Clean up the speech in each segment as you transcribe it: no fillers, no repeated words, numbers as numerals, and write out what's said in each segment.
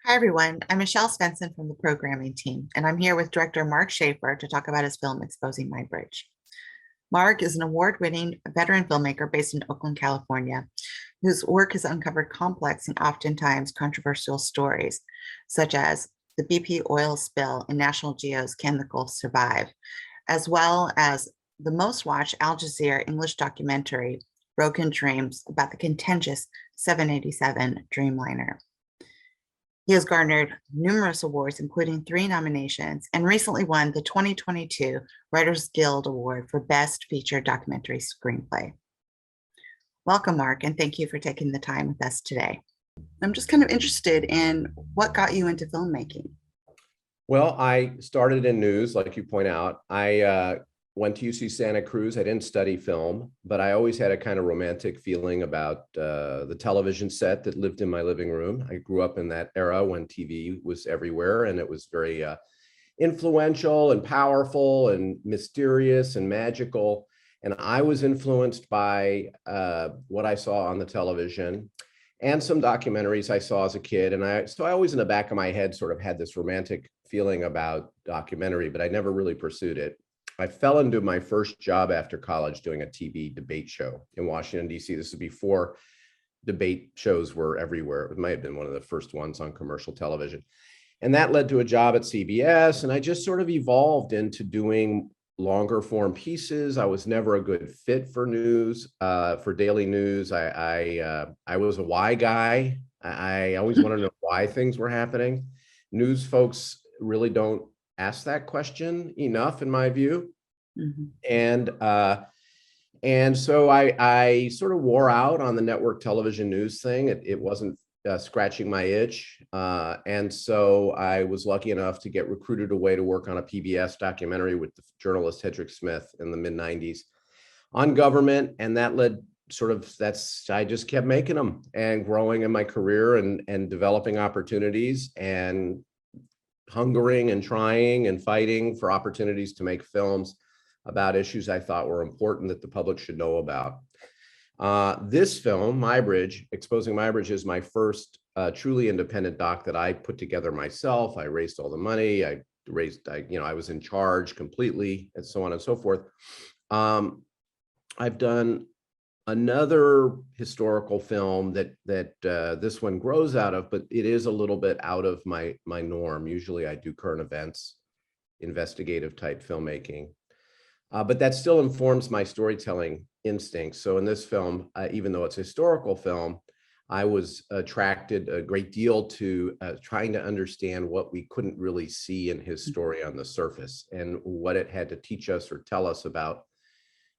Hi, everyone. I'm Michelle Svenson from the programming team, and I'm here with Director Marc Shaffer to talk about his film, Exposing Muybridge. Marc is an award-winning veteran filmmaker based in Oakland, California, whose work has uncovered complex and oftentimes controversial stories, such as the BP oil spill in National Geo's Can the Gulf Survive, as well as the most watched Al Jazeera English documentary, Broken Dreams, about the contentious 787 Dreamliner. He has garnered numerous awards, including 3 nominations, and recently won the 2022 Writers Guild Award for Best Feature Documentary Screenplay. Welcome, Marc, and thank you for taking the time with us today. I'm just kind of interested in what got you into filmmaking. Well, I started in news, like you point out. I went to UC Santa Cruz. I didn't study film, but I always had a kind of romantic feeling about the television set that lived in my living room. I grew up in that era when TV was everywhere, and it was very influential and powerful and mysterious and magical. And I was influenced by what I saw on the television and some documentaries I saw as a kid. And so I always in the back of my head sort of had this romantic feeling about documentary, but I never really pursued it. I fell into my first job after college doing a TV debate show in Washington, D.C. This is before debate shows were everywhere. It might have been one of the first ones on commercial television. And that led to a job at CBS. And I just sort of evolved into doing longer form pieces. I was never a good fit for news, for daily news. I was a why guy. I always wanted to know why things were happening. News folks really don't ask that question enough, in my view. Mm-hmm. And so I sort of wore out on the network television news thing. It wasn't scratching my itch. And so I was lucky enough to get recruited away to work on a PBS documentary with the journalist Hedrick Smith in the mid-90s on government. And that led I just kept making them and growing in my career and developing opportunities and hungering and trying and fighting for opportunities to make films about issues I thought were important that the public should know about. This film, Muybridge, Exposing Muybridge, is my first truly independent doc that I put together myself. I raised all the money. I was in charge completely, and so on and so forth. I've done another historical film that this one grows out of, but it is a little bit out of my norm. Usually I do current events, investigative type filmmaking, but that still informs my storytelling instincts. So in this film, even though it's a historical film, I was attracted a great deal to trying to understand what we couldn't really see in his story on the surface and what it had to teach us or tell us about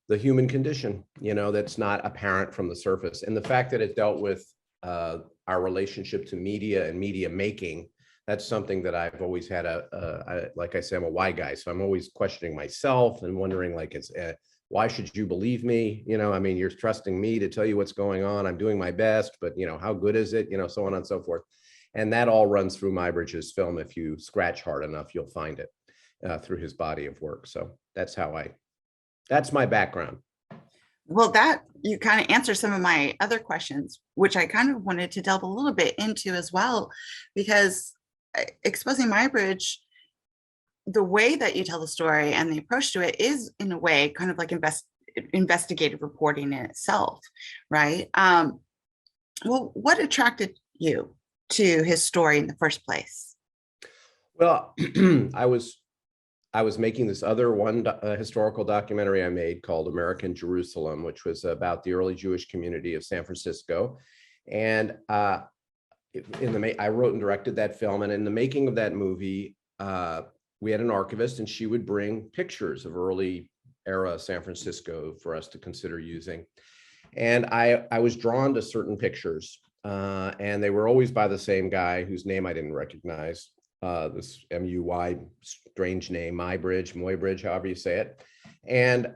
the human condition, that's not apparent from the surface. And the fact that it dealt with our relationship to media and media making, that's something that I've always had like I say, I'm a why guy. So I'm always questioning myself and wondering, why should you believe me? You're trusting me to tell you what's going on. I'm doing my best, but how good is it? So on and so forth. And that all runs through Muybridge's film. If you scratch hard enough, you'll find it through his body of work. So that's my background. Well, that you kind of answer some of my other questions, which I kind of wanted to delve a little bit into as well, because Exposing Muybridge, the way that you tell the story and the approach to it is, in a way, kind of like investigative reporting in itself, right? Well, what attracted you to his story in the first place? Well, I was making this other historical documentary I made called American Jerusalem, which was about the early Jewish community of San Francisco. And I wrote and directed that film. And in the making of that movie, we had an archivist, and she would bring pictures of early era San Francisco for us to consider using. And I was drawn to certain pictures, and they were always by the same guy whose name I didn't recognize. This M-U-Y, strange name, Muybridge, however you say it. And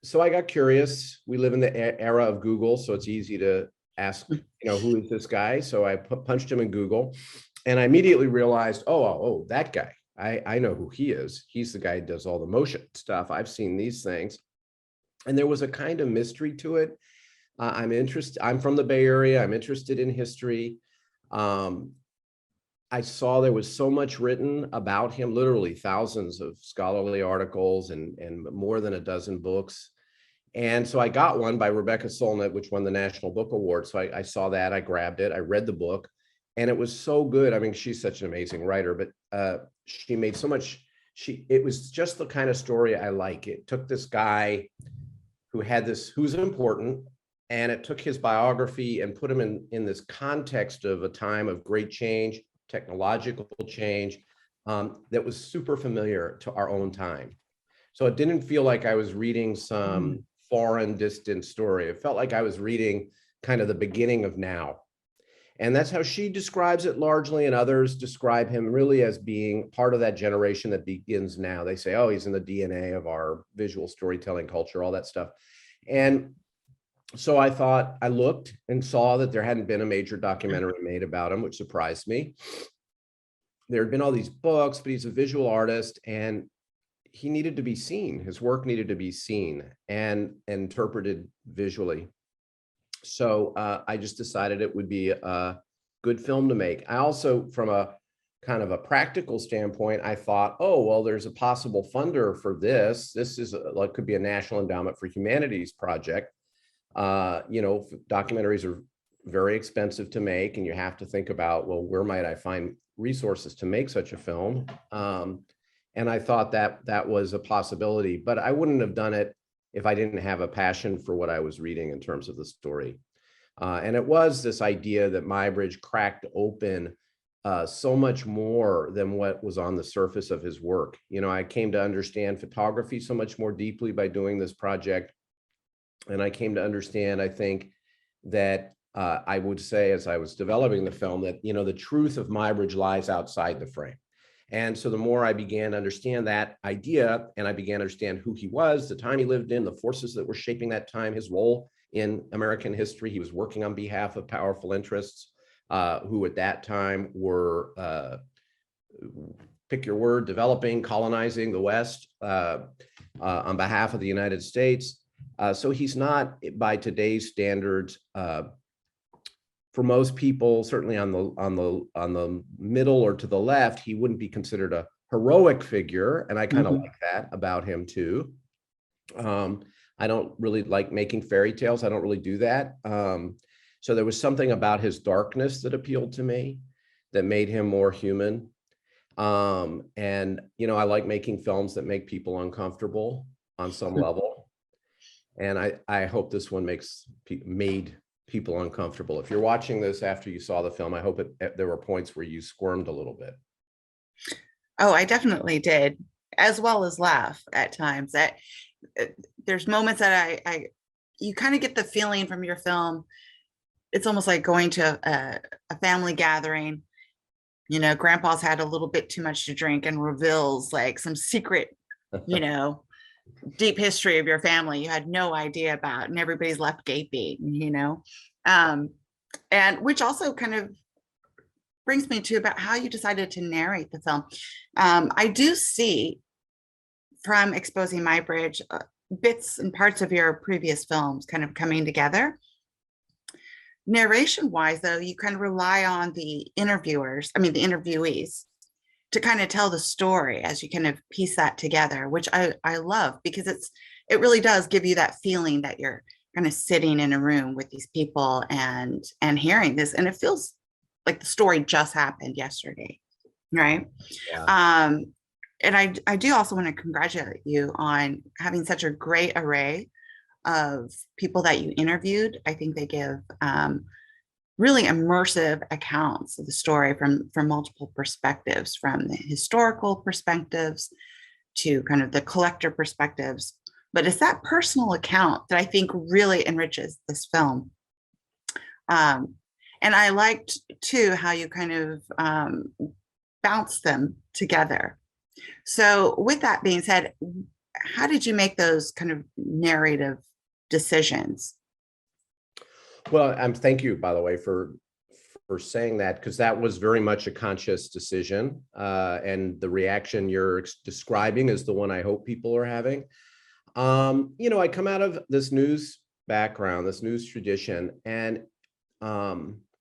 so I got curious. We live in the era of Google, so it's easy to ask, who is this guy? So I punched him in Google, and I immediately realized, oh, that guy. I know who he is. He's the guy who does all the motion stuff. I've seen these things. And there was a kind of mystery to it. I'm from the Bay Area. I'm interested in history. I saw there was so much written about him, literally thousands of scholarly articles and more than a dozen books. And so I got one by Rebecca Solnit, which won the National Book Award. So I saw that, I grabbed it, I read the book, and it was so good. I mean, she's such an amazing writer, but she made so much, it was just the kind of story I like. It took this guy who's important, and it took his biography and put him in this context of a time of great change, technological change, that was super familiar to our own time. So it didn't feel like I was reading some foreign, distant story. It felt like I was reading kind of the beginning of now. And that's how she describes it largely, and others describe him really as being part of that generation that begins now. They say, oh, he's in the DNA of our visual storytelling culture, all that stuff. And so I thought, I looked and saw that there hadn't been a major documentary made about him, which surprised me. There had been all these books, but he's a visual artist, and he needed to be seen. His work needed to be seen and interpreted visually. So I just decided it would be a good film to make. I also, from a kind of a practical standpoint, I thought, oh, well, there's a possible funder for this. This is like, could be a National Endowment for Humanities project. You know, documentaries are very expensive to make, and you have to think about, well, where might I find resources to make such a film? And I thought that that was a possibility, but I wouldn't have done it if I didn't have a passion for what I was reading in terms of the story. And it was this idea that Muybridge cracked open so much more than what was on the surface of his work. You know, I came to understand photography so much more deeply by doing this project. And I came to understand, I think, that I would say, as I was developing the film, that, you know, the truth of Muybridge lies outside the frame. And so the more I began to understand that idea, and I began to understand who he was, the time he lived in, the forces that were shaping that time, his role in American history, he was working on behalf of powerful interests who at that time were, pick your word, developing, colonizing the West on behalf of the United States. So he's not, by today's standards, for most people, certainly on the middle or to the left, he wouldn't be considered a heroic figure, and I kind of like that about him too. I don't really like making fairy tales. I don't really do that. So there was something about his darkness that appealed to me, that made him more human. And you know, I like making films that make people uncomfortable on some level, and I hope this one made people uncomfortable. If you're watching this after you saw the film, I hope there were points where you squirmed a little bit. Oh, I definitely did, as well as laugh at times. That there's moments that you kind of get the feeling from your film. It's almost like going to a family gathering. You know, grandpa's had a little bit too much to drink and reveals like some secret, you know, deep history of your family you had no idea about, and everybody's left gaping, you know. And which also kind of brings me to about how you decided to narrate the film. I do see from exposing Muybridge bits and parts of your previous films kind of coming together. Narration wise, though, you kind of rely on the interviewees to kind of tell the story as you kind of piece that together, which I love, because it really does give you that feeling that you're kind of sitting in a room with these people and hearing this, and it feels like the story just happened yesterday, right? Yeah. And I do also want to congratulate you on having such a great array of people that you interviewed. I think they give really immersive accounts of the story from multiple perspectives, from the historical perspectives to kind of the collector perspectives. But it's that personal account that I think really enriches this film. And I liked too how you kind of bounce them together. So with that being said, how did you make those kind of narrative decisions? Well, thank you, by the way, for saying that, because that was very much a conscious decision. And the reaction you're describing is the one I hope people are having. You know, I come out of this news background, this news tradition, and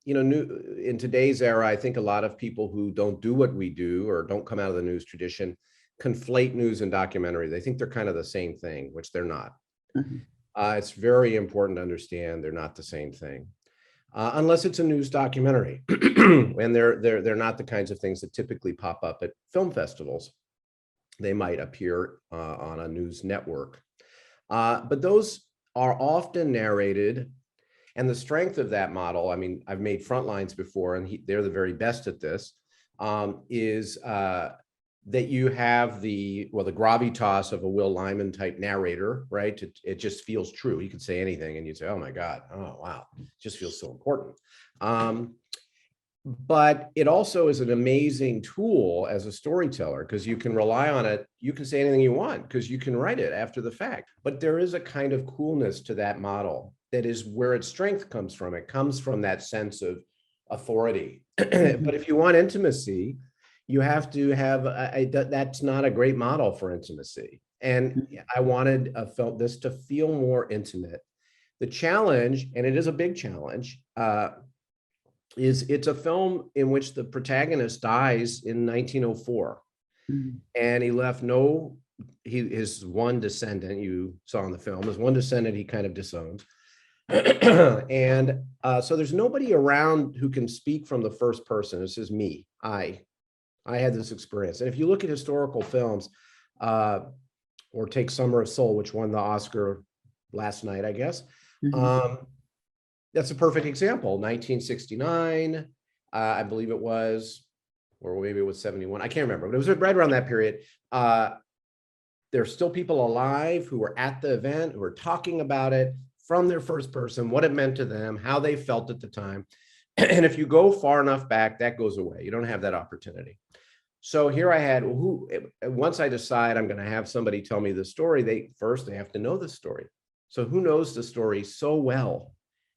in today's era, I think a lot of people who don't do what we do or don't come out of the news tradition conflate news and documentary. They think they're kind of the same thing, which they're not. Mhm. It's very important to understand they're not the same thing, unless it's a news documentary, and they're not the kinds of things that typically pop up at film festivals. They might appear on a news network, but those are often narrated. And the strength of that model, I mean, I've made Frontlines before, and they're the very best at this, is that you have the gravitas of a Will Lyman type narrator, right? It just feels true. You could say anything and you'd say, oh my God, oh wow, it just feels so important. But it also is an amazing tool as a storyteller because you can rely on it. You can say anything you want because you can write it after the fact. But there is a kind of coolness to that model that is where its strength comes from. It comes from that sense of authority. But if you want intimacy, you have to have, that's not a great model for intimacy. And I wanted this to feel more intimate. The challenge, and it is a big challenge, is it's a film in which the protagonist dies in 1904. And he left his one descendant, you saw in the film, his one descendant he kind of disowned. And so there's nobody around who can speak from the first person. This is me. I had this experience. And if you look at historical films, or take Summer of Soul, which won the Oscar last night, I guess, that's a perfect example. 1969, I believe it was, or maybe it was 71. I can't remember, but it was right around that period. There's still people alive who were at the event, who were talking about it from their first person, what it meant to them, how they felt at the time. And if you go far enough back, that goes away. You don't have that opportunity. So here I had, once I decide I'm going to have somebody tell me the story, they have to know the story. So who knows the story so well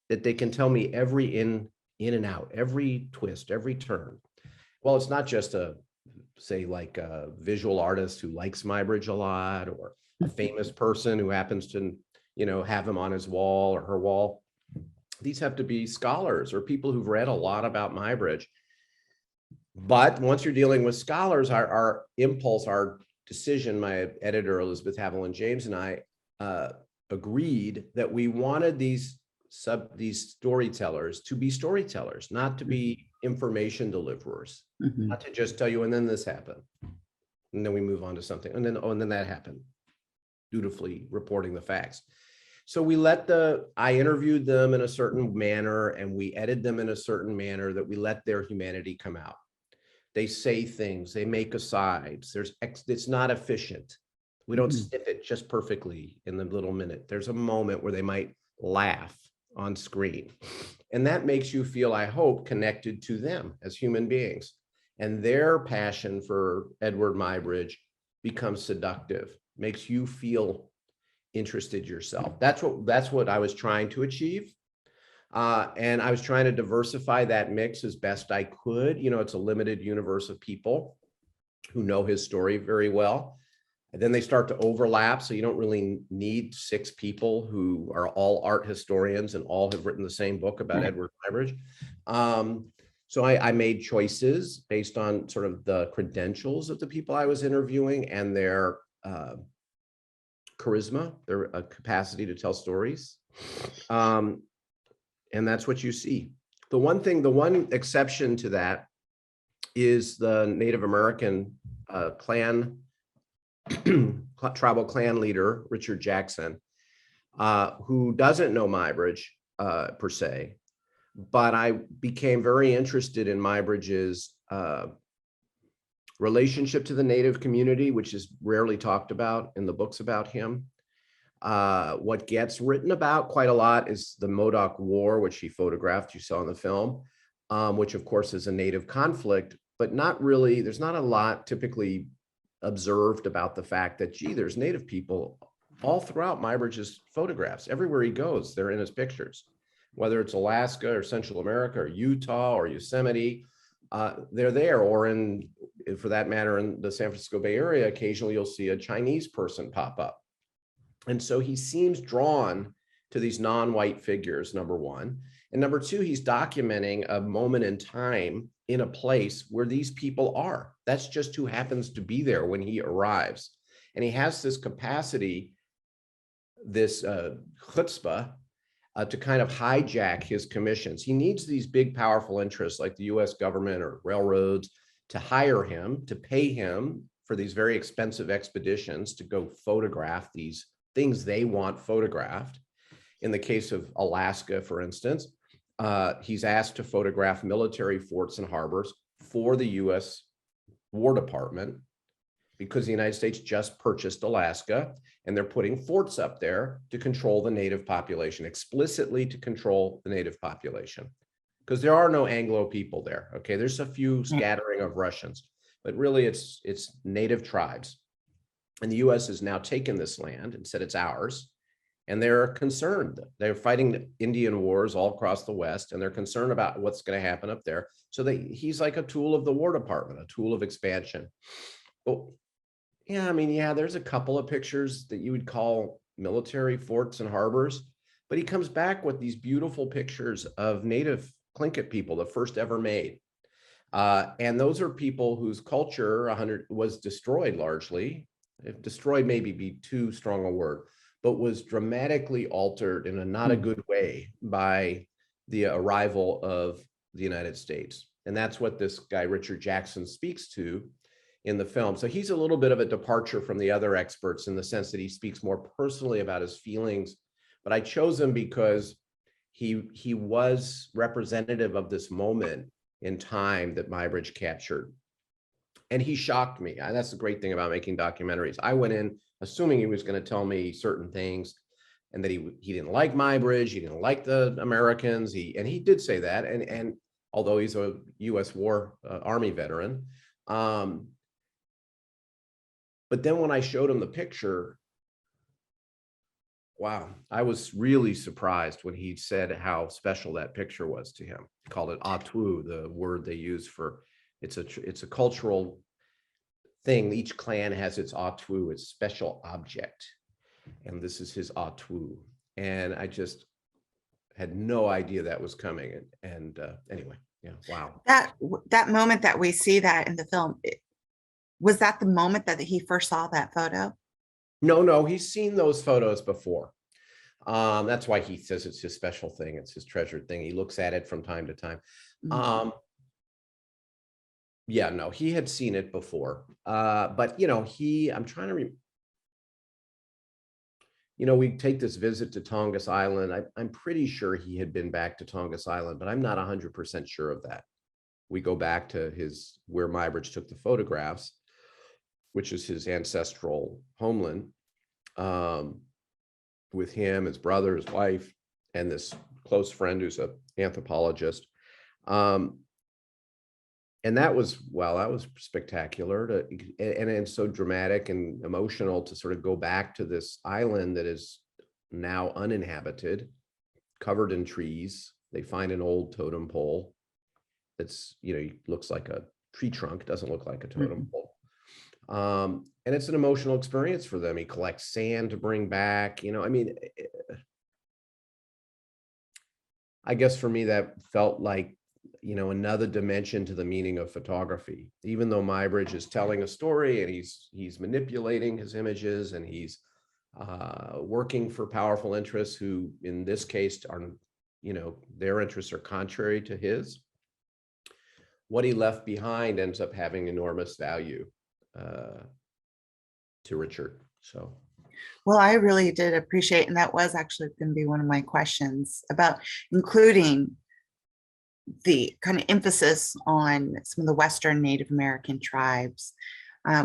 that they can tell me every in and out, every twist, every turn? Well, it's not just a visual artist who likes Muybridge a lot, or a famous person who happens to, have him on his wall or her wall. These have to be scholars or people who've read a lot about Muybridge. But once you're dealing with scholars, our impulse, our decision, my editor, Elizabeth Haviland James, and I agreed that we wanted these storytellers to be storytellers, not to be information deliverers, not to just tell you, and then this happened, and then we move on to something, and then that happened, dutifully reporting the facts. So I interviewed them in a certain manner, and we edited them in a certain manner that we let their humanity come out. They say things, they make asides. It's not efficient. We don't sniff it just perfectly in the little minute. There's a moment where they might laugh on screen. And that makes you feel, I hope, connected to them as human beings. And their passion for Edward Muybridge becomes seductive, makes you feel interested yourself. That's what I was trying to achieve. And I was trying to diversify that mix as best I could. It's a limited universe of people who know his story very well. And then they start to overlap. So you don't really need 6 people who are all art historians and all have written the same book about Edward Muybridge. So I made choices based on sort of the credentials of the people I was interviewing and their charisma, their capacity to tell stories. And that's what you see. The one exception to that is the Native American tribal clan leader, Richard Jackson, who doesn't know Muybridge per se, but I became very interested in Muybridge's relationship to the Native community, which is rarely talked about in the books about him. What gets written about quite a lot is the Modoc War, which he photographed, you saw in the film, which of course is a Native conflict, but not really, there's not a lot typically observed about the fact that, there's Native people all throughout Muybridge's photographs. Everywhere he goes, they're in his pictures, whether it's Alaska or Central America or Utah or Yosemite, they're there, or for that matter, in the San Francisco Bay Area, occasionally you'll see a Chinese person pop up. And so he seems drawn to these non-white figures, number one. And number two, he's documenting a moment in time in a place where these people are. That's just who happens to be there when he arrives. And he has this capacity, this chutzpah, to kind of hijack his commissions. He needs these big, powerful interests like the US government or railroads to hire him, to pay him for these very expensive expeditions to go photograph these things they want photographed. In the case of Alaska, for instance, he's asked to photograph military forts and harbors for the US War Department because the United States just purchased Alaska and they're putting forts up there to control the native population, explicitly to control the native population, because there are no Anglo people there. Okay, there's a few scattering of Russians, but really it's native tribes. And the US has now taken this land and said it's ours. And they're concerned. They're fighting Indian wars all across the West, and they're concerned about what's going to happen up there. So he's like a tool of the War Department, a tool of expansion. But yeah, I mean, yeah, there's a couple of pictures that you would call military forts and harbors, but he comes back with these beautiful pictures of native Tlingit people, the first ever made. And those are people whose culture was destroyed largely. If destroyed maybe be too strong a word, but was dramatically altered in a not a good way by the arrival of the United States. And that's what this guy, Richard Jackson, speaks to in the film. So he's a little bit of a departure from the other experts in the sense that he speaks more personally about his feelings. But I chose him because he was representative of this moment in time that Muybridge captured. And he shocked me. That's the great thing about making documentaries. I went in assuming he was going to tell me certain things, and that he didn't like Muybridge, he didn't like the Americans. And he did say that. And although he's a U.S. War Army veteran, but then when I showed him the picture, wow, I was really surprised when he said how special that picture was to him. He called it atu, the word they use for it's a cultural thing. Each clan has its atu, its special object, and this is his atu. And I just had no idea that was coming. And anyway, yeah, wow. That moment that we see that in the film, was that the moment that he first saw that photo? No, he's seen those photos before. That's why he says it's his special thing. It's his treasured thing. He looks at it from time to time. Yeah, no, he had seen it before. But, I'm trying to we take this visit to Tongass Island. I'm pretty sure he had been back to Tongass Island, but I'm not 100% sure of that. We go back to where Muybridge took the photographs, which is his ancestral homeland, with him, his brother, his wife, and this close friend who's an anthropologist. And that was spectacular and so dramatic and emotional to sort of go back to this island that is now uninhabited, covered in trees. They find an old totem pole that's, looks like a tree trunk, doesn't look like a totem pole. And it's an emotional experience for them. He collects sand to bring back, I guess for me, that felt like, another dimension to the meaning of photography. Even though Muybridge is telling a story and he's manipulating his images and he's working for powerful interests who, in this case, are, their interests are contrary to his. What he left behind ends up having enormous value to Richard. So. Well, I really did appreciate, and that was actually going to be one of my questions about including the kind of emphasis on some of the Western Native American tribes.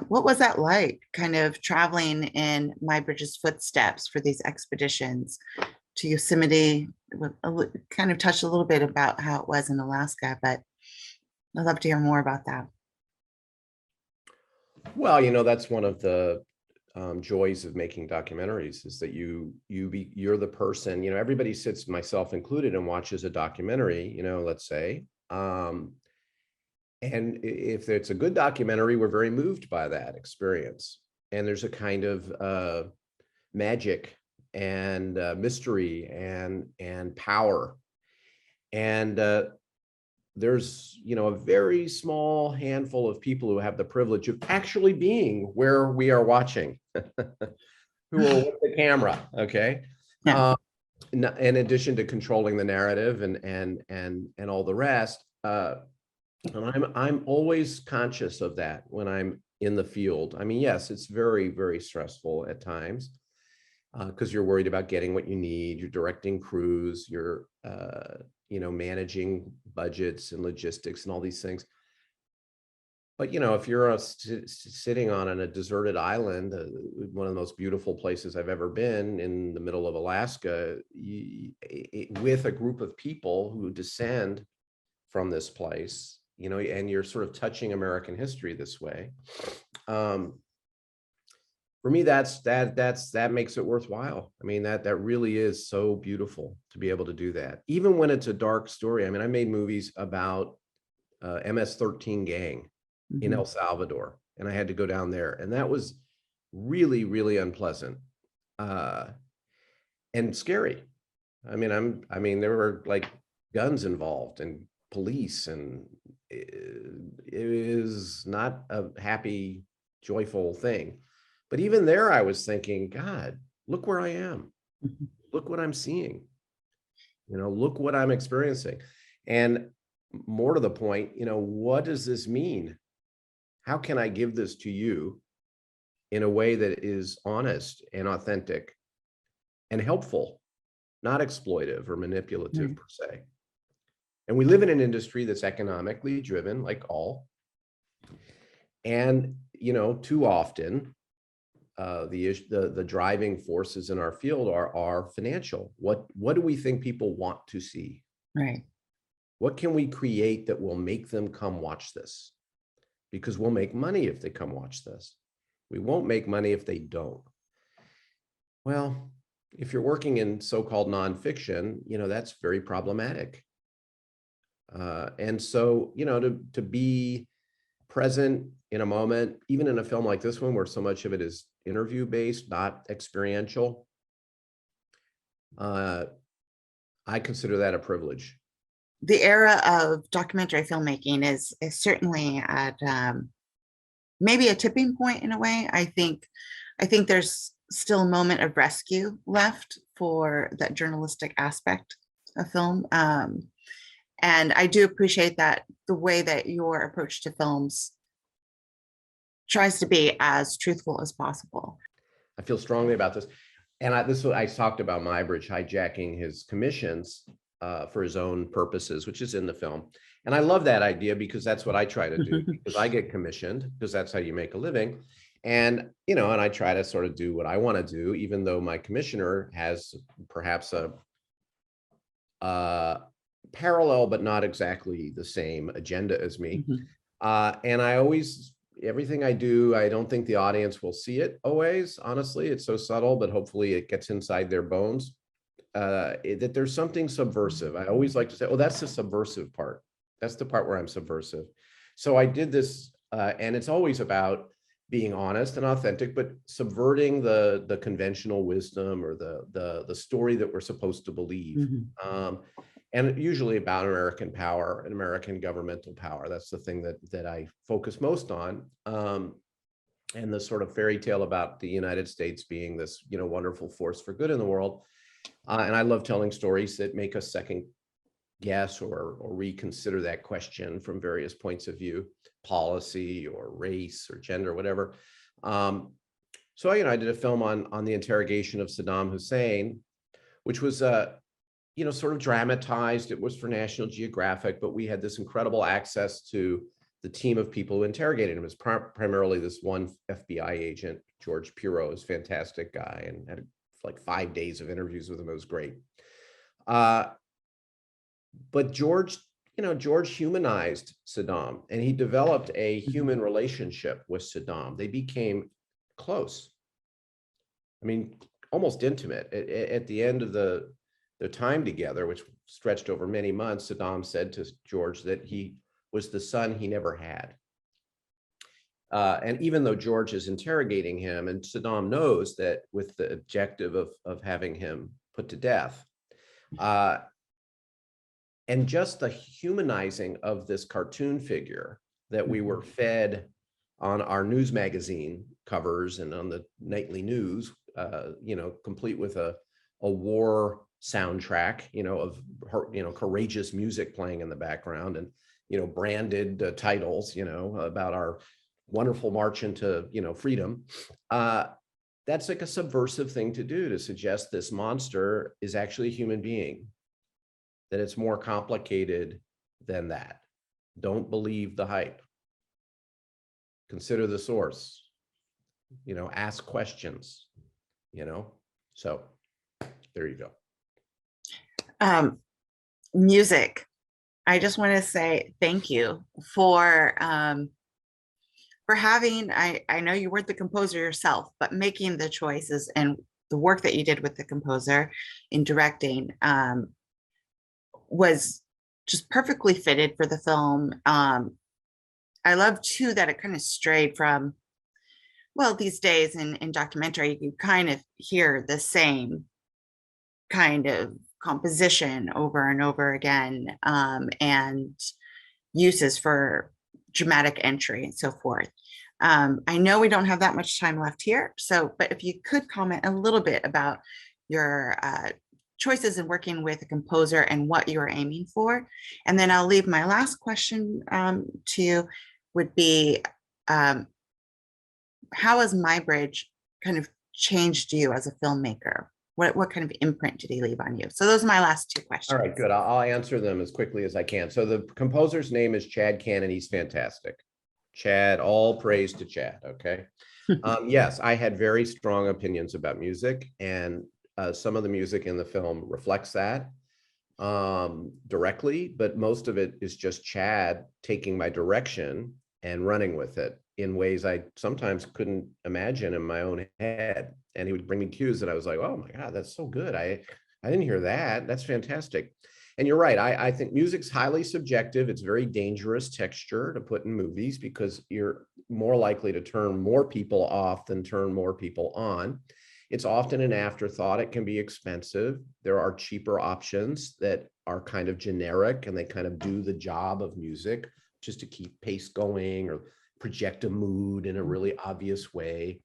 What was that like, kind of traveling in Muybridge's footsteps for these expeditions to Yosemite? Kind of touched a little bit about how it was in Alaska, but I'd love to hear more about that. Well, that's one of the joys of making documentaries, is that you're the person, everybody sits, myself included, and watches a documentary, let's say, and if it's a good documentary, we're very moved by that experience, and there's a kind of magic and mystery and power And there's, a very small handful of people who have the privilege of actually being where we are watching, who are with the camera, okay? Yeah. In addition to controlling the narrative and all the rest. And I'm always conscious of that when I'm in the field. I mean, yes, it's very, very stressful at times because you're worried about getting what you need. You're directing crews, you're managing budgets and logistics and all these things. But if you're sitting on a deserted island, one of the most beautiful places I've ever been, in the middle of Alaska, with a group of people who descend from this place, and you're sort of touching American history this way. For me, that makes it worthwhile. I mean, that really is so beautiful to be able to do that, even when it's a dark story. I mean, I made movies about MS-13 gang in El Salvador, and I had to go down there, and that was really, really unpleasant and scary. I mean, there were like guns involved and police, and it is not a happy, joyful thing. But even there, I was thinking, God, look where I am. Look what I'm seeing. Look what I'm experiencing. And more to the point, what does this mean? How can I give this to you in a way that is honest and authentic and helpful, not exploitive or manipulative per se? And we live in an industry that's economically driven, like all. And, too often, the driving forces in our field are financial. What do we think people want to see? Right. What can we create that will make them come watch this? Because we'll make money if they come watch this. We won't make money if they don't. Well, if you're working in so-called nonfiction, that's very problematic. And so, to be present in a moment, even in a film like this one, where so much of it is interview-based, not experiential, I consider that a privilege. The era of documentary filmmaking is certainly at maybe a tipping point in a way. I think there's still a moment of rescue left for that journalistic aspect of film. And I do appreciate that the way that your approach to films tries to be as truthful as possible. I feel strongly about this. And I talked about Muybridge hijacking his commissions for his own purposes, which is in the film. And I love that idea because that's what I try to do, because I get commissioned, because that's how you make a living. And, and I try to sort of do what I want to do, even though my commissioner has perhaps a parallel, but not exactly the same agenda as me. And I always, everything I do, I don't think the audience will see it always. Honestly, it's so subtle, but hopefully it gets inside their bones. That there's something subversive. I always like to say, oh, that's the subversive part. That's the part where I'm subversive. So I did this, and it's always about being honest and authentic, but subverting the conventional wisdom or the story that we're supposed to believe. And usually about American power and American governmental power. That's the thing that I focus most on. And the sort of fairy tale about the United States being this, wonderful force for good in the world. And I love telling stories that make us second guess or reconsider that question from various points of view, policy or race or gender, whatever. So, I did a film on the interrogation of Saddam Hussein, which was, sort of dramatized. It was for National Geographic, but we had this incredible access to the team of people who interrogated him. It was primarily this one FBI agent, George Pirro, is a fantastic guy, and had like 5 days of interviews with him. It was great. But George humanized Saddam, and he developed a human relationship with Saddam. They became close. I mean, almost intimate. At the end of their time together, which stretched over many months, Saddam said to George that he was the son he never had. And even though George is interrogating him, and Saddam knows that with the objective of having him put to death, And just the humanizing of this cartoon figure that we were fed on our news magazine covers and on the nightly news, complete with a war soundtrack, of courageous music playing in the background, and branded titles, about our wonderful march into freedom. That's like a subversive thing to do, to suggest this monster is actually a human being, that it's more complicated than that. Don't believe the hype. Consider the source. Ask questions. So there you go. Music. I just want to say thank you for having, I know you weren't the composer yourself, but making the choices and the work that you did with the composer in directing was just perfectly fitted for the film. I love too that it kind of strayed from, well, these days in documentary, you kind of hear the same kind of composition over and over again, and uses for dramatic entry and so forth. I know we don't have that much time left here, but if you could comment a little bit about your choices in working with a composer and what you are aiming for. And then I'll leave my last question to you, would be, how has Muybridge kind of changed you as a filmmaker? What kind of imprint did he leave on you? So those are my last two questions. All right, good. I'll answer them as quickly as I can. So the composer's name is Chad Cannon. He's fantastic. Chad, all praise to Chad, okay? Yes, I had very strong opinions about music, and some of the music in the film reflects that directly, but most of it is just Chad taking my direction and running with it in ways I sometimes couldn't imagine in my own head. And he would bring me cues that I was like, oh my God, that's so good. I didn't hear that. That's fantastic. And you're right. I think music's highly subjective. It's very dangerous texture to put in movies because you're more likely to turn more people off than turn more people on. It's often an afterthought. It can be expensive. There are cheaper options that are kind of generic and they kind of do the job of music just to keep pace going or project a mood in a really obvious way.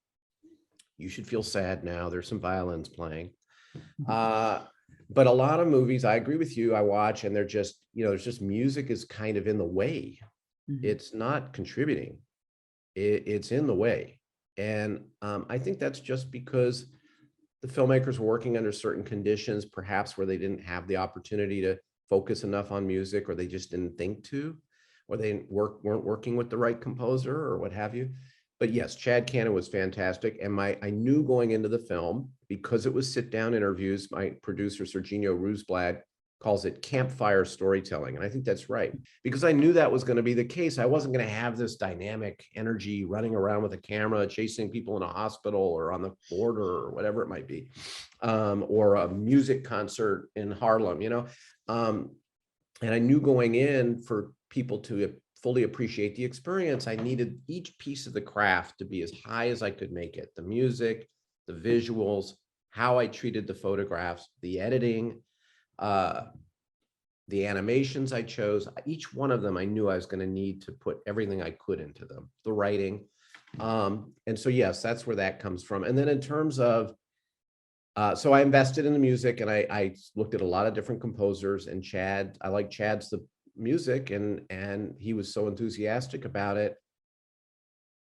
You should feel sad now. There's some violins playing. But a lot of movies, I agree with you, I watch and they're just, there's just music is kind of in the way. It's not contributing. It's in the way. And I think that's just because the filmmakers were working under certain conditions, perhaps where they didn't have the opportunity to focus enough on music, or they just didn't think to, or they weren't working with the right composer or what have you. But yes, Chad Cannon was fantastic. And I knew going into the film, because it was sit-down interviews, my producer, Serginho Roosblad, calls it campfire storytelling. And I think that's right, because I knew that was going to be the case. I wasn't going to have this dynamic energy running around with a camera, chasing people in a hospital or on the border or whatever it might be, or a music concert in Harlem, and I knew going in, for people to fully appreciate the experience, I needed each piece of the craft to be as high as I could make it. The music, the visuals, how I treated the photographs, the editing, the animations I chose. Each one of them, I knew I was going to need to put everything I could into them. The writing. And so, yes, that's where that comes from. And then in terms of, so I invested in the music, and I looked at a lot of different composers, and Chad, I like Chad's music, and he was so enthusiastic about it,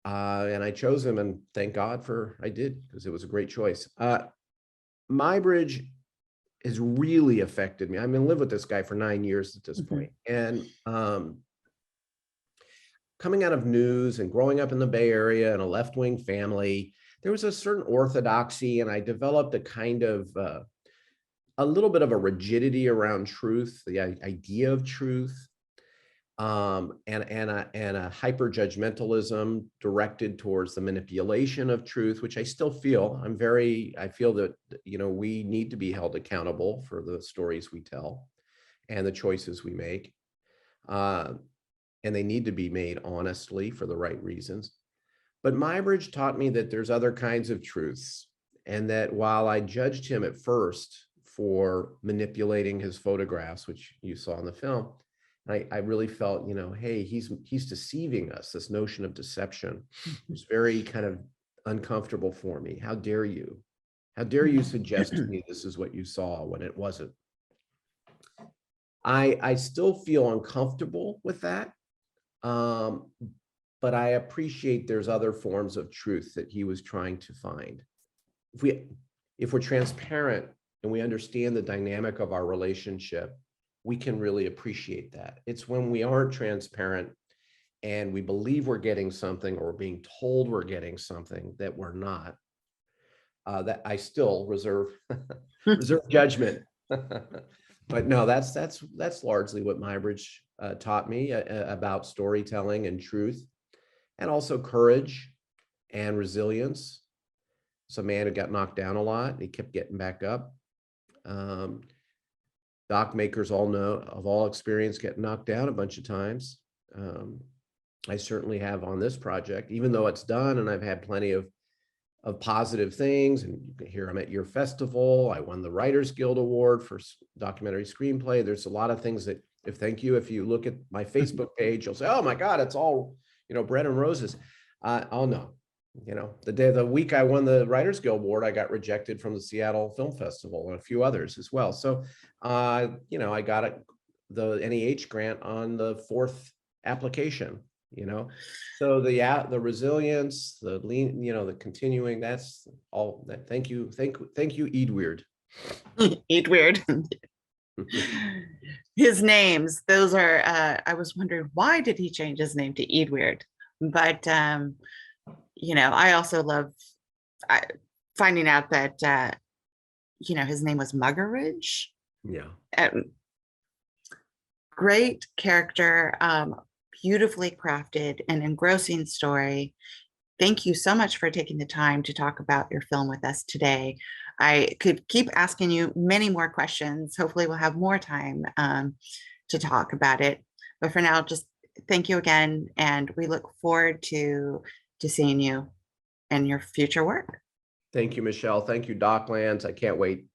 and I chose him, and thank God I did, because it was a great choice. Muybridge has really affected me. I've been living with this guy for 9 years at this point. And coming out of news and growing up in the Bay Area in a left-wing family, there was a certain orthodoxy, and I developed a kind of a little bit of a rigidity around truth, the idea of truth, and a hyper judgmentalism directed towards the manipulation of truth, which I still feel. I feel that, we need to be held accountable for the stories we tell and the choices we make. And they need to be made honestly for the right reasons. But Muybridge taught me that there's other kinds of truths, and that while I judged him at first for manipulating his photographs, which you saw in the film. I really felt, hey, he's deceiving us. This notion of deception was very kind of uncomfortable for me. How dare you? How dare you suggest to me this is what you saw when it wasn't? I still feel uncomfortable with that. But I appreciate there's other forms of truth that he was trying to find. If we're transparent and we understand the dynamic of our relationship, we can really appreciate that. It's when we aren't transparent and we believe we're getting something or we're being told we're getting something that we're not, that I still reserve judgment. But no, that's largely what Muybridge taught me about storytelling and truth, and also courage and resilience. It's a man who got knocked down a lot, and he kept getting back up. Doc makers all know of all experience getting knocked down a bunch of times. I certainly have on this project, even though it's done, and I've had plenty of positive things. And here I'm at your festival. I won the Writers Guild Award for documentary screenplay. There's a lot of things that, if you look at my Facebook page, you'll say, oh my God, it's all, bread and roses. Oh no, the week I won the Writers Guild Award, I got rejected from the Seattle Film Festival and a few others as well. So, I got the NEH grant on the 4th application. So the resilience, the lean, the continuing, that's all that. Thank you, Edward. Edward. His names, those are, I was wondering, why did he change his name to Edward? But, I also love finding out that, his name was Muggeridge. Yeah. Great character, beautifully crafted and engrossing story. Thank you so much for taking the time to talk about your film with us today. I could keep asking you many more questions. Hopefully we'll have more time to talk about it. But for now, just thank you again. And we look forward to seeing you and your future work. Thank you, Michelle. Thank you, DocLands. I can't wait